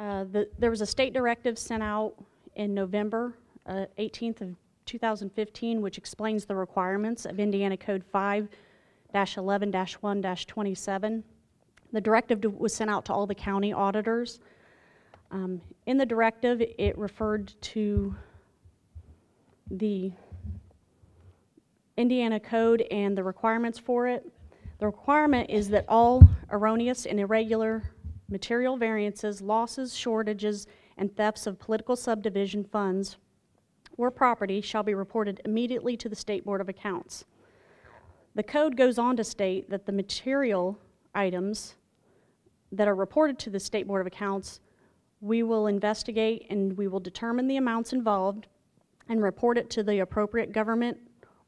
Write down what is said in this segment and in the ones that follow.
There was a state directive sent out in November 18th of 2015, which explains the requirements of Indiana Code 5-11-1-27. The directive was sent out to all the county auditors. In the directive, it referred to the Indiana Code and the requirements for it. The requirement is that all erroneous and irregular material variances, losses, shortages, and thefts of political subdivision funds or property shall be reported immediately to the State Board of Accounts. The code goes on to state that the material items that are reported to the State Board of Accounts, we will investigate and we will determine the amounts involved and report it to the appropriate government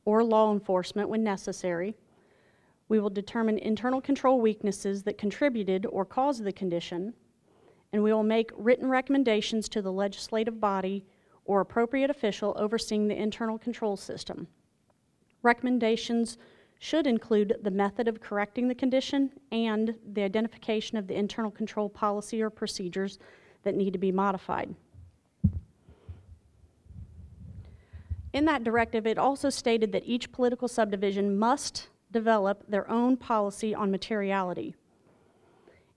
or law enforcement when necessary. We will determine internal control weaknesses that contributed or caused the condition, and we will make written recommendations to the legislative body or appropriate official overseeing the internal control system. Recommendations should include the method of correcting the condition and the identification of the internal control policy or procedures that need to be modified. In that directive, it also stated that each political subdivision must develop their own policy on materiality.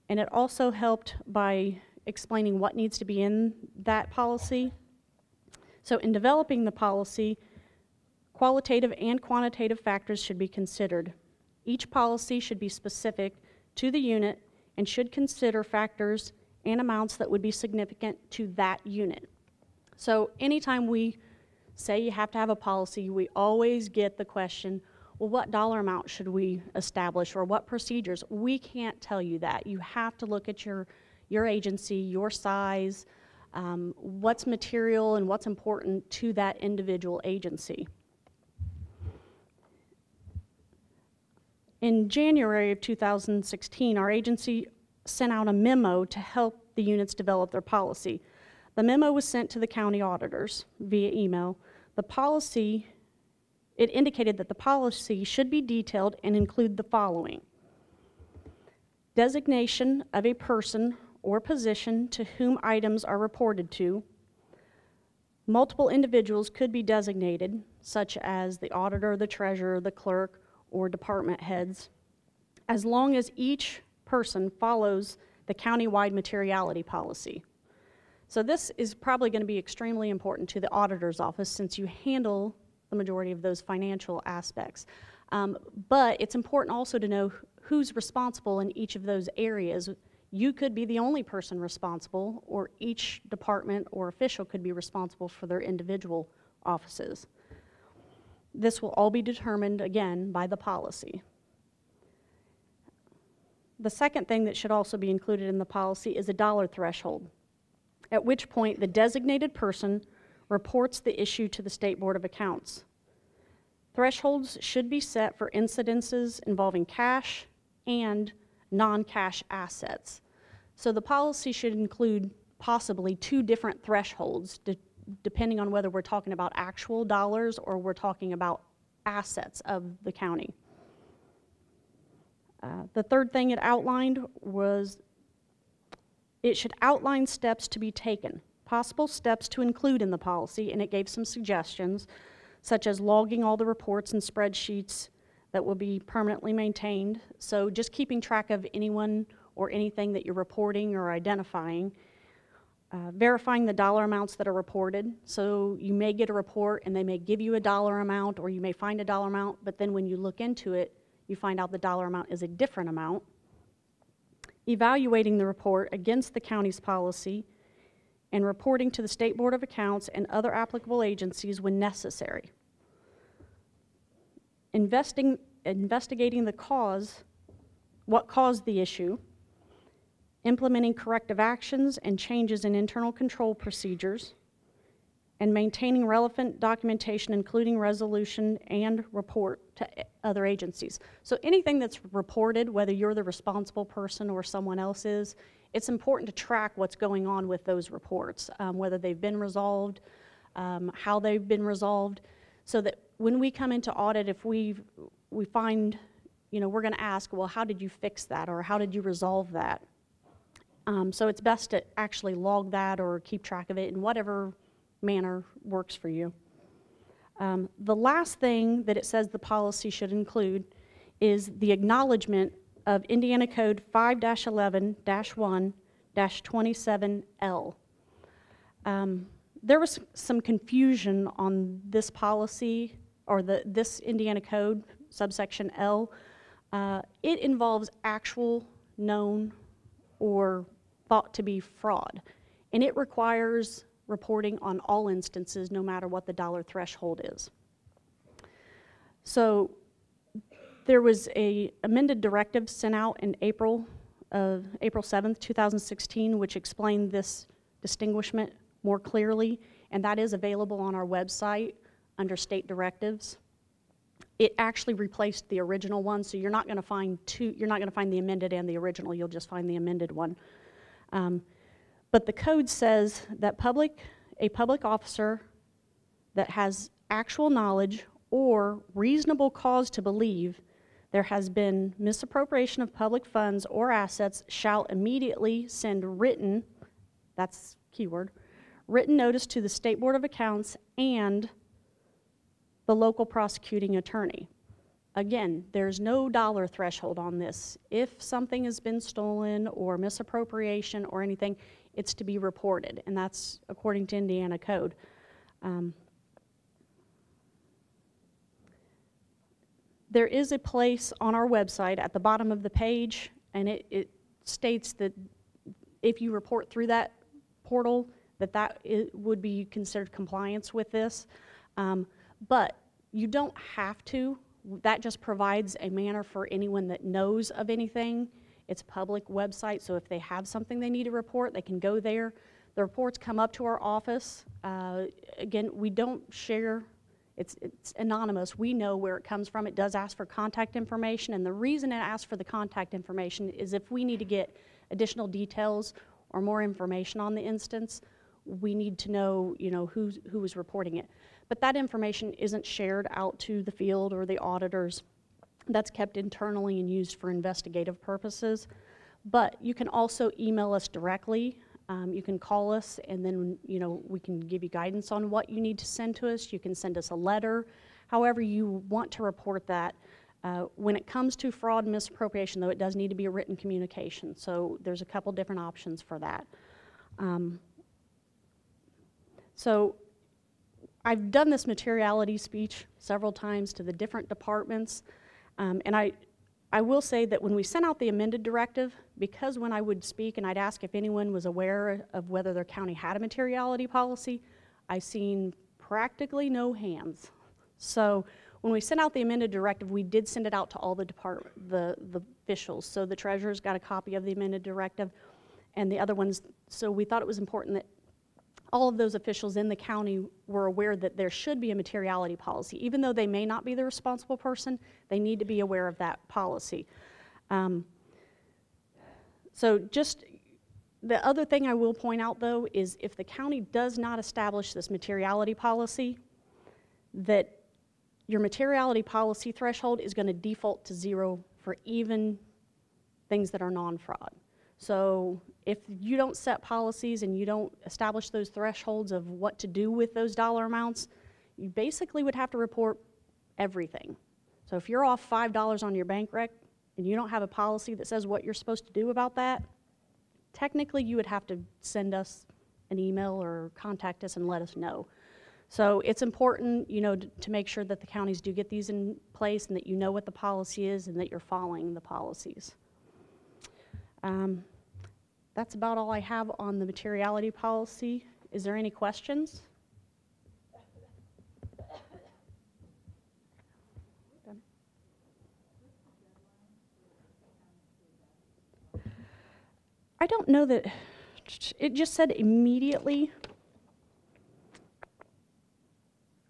And it also helped by explaining what needs to be in that policy. So in developing the policy, qualitative and quantitative factors should be considered. Each policy should be specific to the unit and should consider factors and amounts that would be significant to that unit. So anytime we say you have to have a policy, we always get the question, well, what dollar amount should we establish or what procedures? We can't tell you that. You have to look at your agency, your size, what's material and what's important to that individual agency. In January of 2016, our agency sent out a memo to help the units develop their policy. The memo was sent to the county auditors via email. It indicated that the policy should be detailed and include the following: designation of a person or position to whom items are reported to. Multiple individuals could be designated, such as the auditor, the treasurer, the clerk, or department heads, as long as each person follows the county-wide materiality policy. So this is probably going to be extremely important to the auditor's office since you handle the majority of those financial aspects. But it's important also to know who's responsible in each of those areas. You could be the only person responsible, or each department or official could be responsible for their individual offices. This will all be determined, again, by the policy. The second thing that should also be included in the policy is a dollar threshold, at which point the designated person reports the issue to the State Board of Accounts. Thresholds should be set for incidences involving cash and non-cash assets. So the policy should include possibly two different thresholds, depending on whether we're talking about actual dollars or we're talking about assets of the county. The third thing it outlined was it should outline steps to be taken, possible steps to include in the policy, and it gave some suggestions, such as logging all the reports and spreadsheets that will be permanently maintained. So just keeping track of anyone or anything that you're reporting or identifying. Verifying the dollar amounts that are reported. So you may get a report and they may give you a dollar amount, or you may find a dollar amount, but then when you look into it, you find out the dollar amount is a different amount. Evaluating the report against the county's policy and reporting to the State Board of Accounts and other applicable agencies when necessary. Investigating the cause, what caused the issue, implementing corrective actions and changes in internal control procedures, and maintaining relevant documentation, including resolution and report to other agencies. So anything that's reported, whether you're the responsible person or someone else is, it's important to track what's going on with those reports, whether they've been resolved, how they've been resolved, so that when we come into audit, if we find, we're going to ask, well, how did you fix that, or how did you resolve that? So it's best to actually log that or keep track of it in whatever manner works for you. The last thing that it says the policy should include is the acknowledgement of Indiana Code 5-11-1-27L. There was some confusion on this policy, or this Indiana Code, subsection L. It involves actual, known, or thought to be fraud, and it requires reporting on all instances, no matter what the dollar threshold is. So there was a amended directive sent out in April 7th, 2016, which explained this distinguishment more clearly, and that is available on our website under state directives. It actually replaced the original one, so you're not going to find the amended and the original, you'll just find the amended one. But the code says that a public officer that has actual knowledge or reasonable cause to believe there has been misappropriation of public funds or assets shall immediately send written, that's keyword, written notice to the State Board of Accounts and the local prosecuting attorney. Again, there's no dollar threshold on this. If something has been stolen or misappropriation or anything, it's to be reported, and that's according to Indiana Code. There is a place on our website at the bottom of the page, and it states that if you report through that portal, that would be considered compliance with this. But you don't have to. That just provides a manner for anyone that knows of anything. It's a public website, so if they have something they need to report, they can go there. The reports come up to our office. Again, we don't share, it's anonymous. We know where it comes from. It does ask for contact information, and the reason it asks for the contact information is if we need to get additional details or more information on the instance, we need to know, who is reporting it. But that information isn't shared out to the field or the auditors. That's kept internally and used for investigative purposes. But you can also email us directly. You can call us, and then we can give you guidance on what you need to send to us. You can send us a letter, however you want to report that. When it comes to fraud and misappropriation, though, it does need to be a written communication. So there's a couple different options for that. So I've done this materiality speech several times to the different departments, and I will say that when we sent out the amended directive, because when I would speak and I'd ask if anyone was aware of whether their county had a materiality policy, I seen practically no hands. So when we sent out the amended directive, we did send it out to all the the officials. So the treasurer's got a copy of the amended directive, and the other ones. So we thought it was important that all of those officials in the county were aware that there should be a materiality policy. Even though they may not be the responsible person, they need to be aware of that policy. So just the other thing I will point out, though, is if the county does not establish this materiality policy, that your materiality policy threshold is going to default to 0 for even things that are non-fraud. So if you don't set policies and you don't establish those thresholds of what to do with those dollar amounts, you basically would have to report everything. So if you're off $5 on your bank rec and you don't have a policy that says what you're supposed to do about that, technically you would have to send us an email or contact us and let us know. So it's important, to make sure that the counties do get these in place and that you know what the policy is and that you're following the policies. That's about all I have on the materiality policy. Is there any questions? I don't know that, it just said immediately.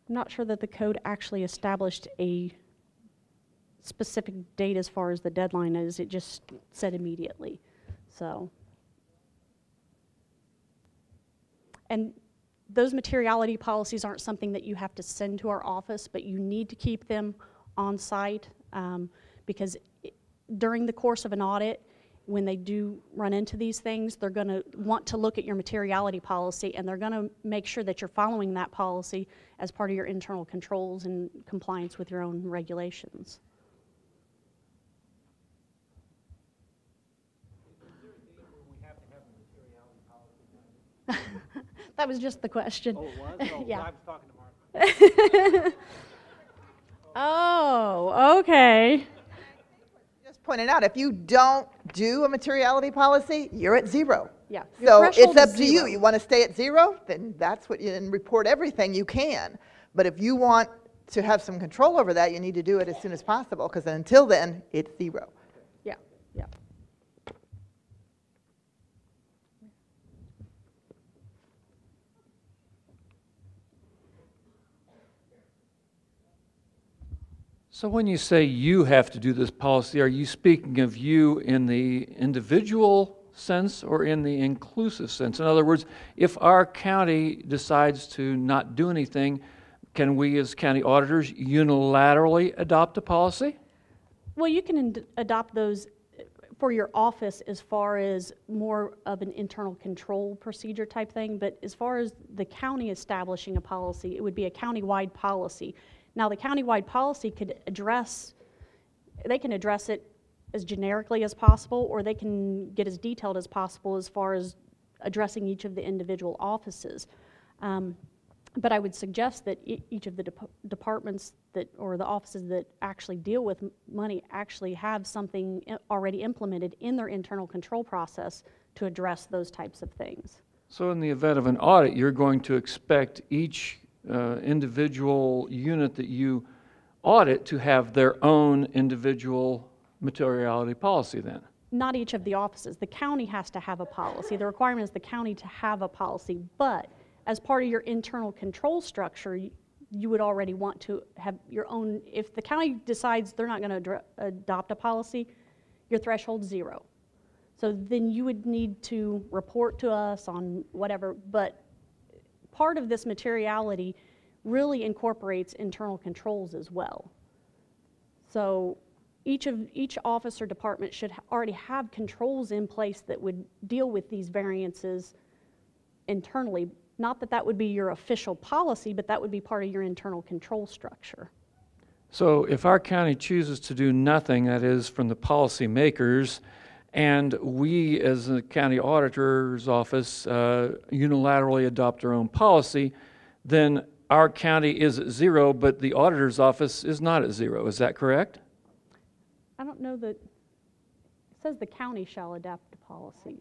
I'm not sure that the code actually established a specific date as far as the deadline is. It just said immediately. So, and those materiality policies aren't something that you have to send to our office, but you need to keep them on site because during the course of an audit, when they do run into these things, they're going to want to look at your materiality policy, and they're going to make sure that you're following that policy as part of your internal controls and compliance with your own regulations. That was just the question. Oh, it was? Oh, yeah. I was talking to Mark. Oh, okay. Just pointed out, if you don't do a materiality policy, you're at zero. Yeah. So it's up to you. You want to stay at zero, then that's what you, and report everything you can. But if you want to have some control over that, you need to do it as soon as possible, because until then, it's zero. Yeah, yeah. So when you say you have to do this policy, are you speaking of you in the individual sense or in the inclusive sense? In other words, if our county decides to not do anything, can we as county auditors unilaterally adopt a policy? Well, you can adopt those for your office as far as more of an internal control procedure type thing, but as far as the county establishing a policy, it would be a county-wide policy. Now, the county-wide policy could address, they can address it as generically as possible, or they can get as detailed as possible as far as addressing each of the individual offices. But I would suggest that each of the departments that, or the offices that actually deal with money actually have something already implemented in their internal control process to address those types of things. So in the event of an audit, you're going to expect each individual unit that you audit to have their own individual materiality policy then? Not each of the offices. The county has to have a policy. The requirement is the county to have a policy, but as part of your internal control structure, you would already want to have your own. If the county decides they're not going to adopt a policy, your threshold's zero. So then you would need to report to us on whatever, but part of this materiality really incorporates internal controls as well. So each office or department should already have controls in place that would deal with these variances internally. Not that that would be your official policy, but that would be part of your internal control structure. So if our county chooses to do nothing, that is from the policy makers, and we as a county auditor's office unilaterally adopt our own policy, then our county is at zero, but the auditor's office is not at zero. Is that correct? I don't know that, it says the county shall adopt the policy.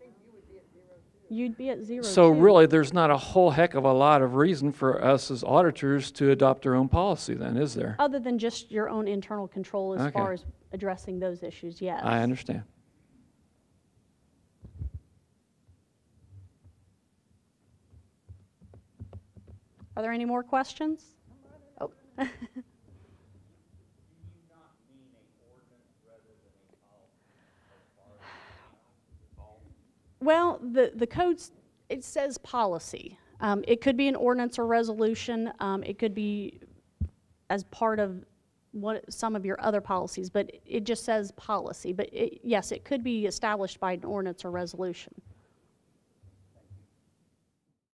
You'd be at zero. So too. really, there's not a whole heck of a lot of reason for us as auditors to adopt our own policy then, is there? Other than just your own internal control as Okay. far as addressing those issues, yes. I understand. Are there any more questions? Oh. Well, the codes, it says policy. It could be an ordinance or resolution. It could be as part of some of your other policies, but it just says policy. But yes, it could be established by an ordinance or resolution.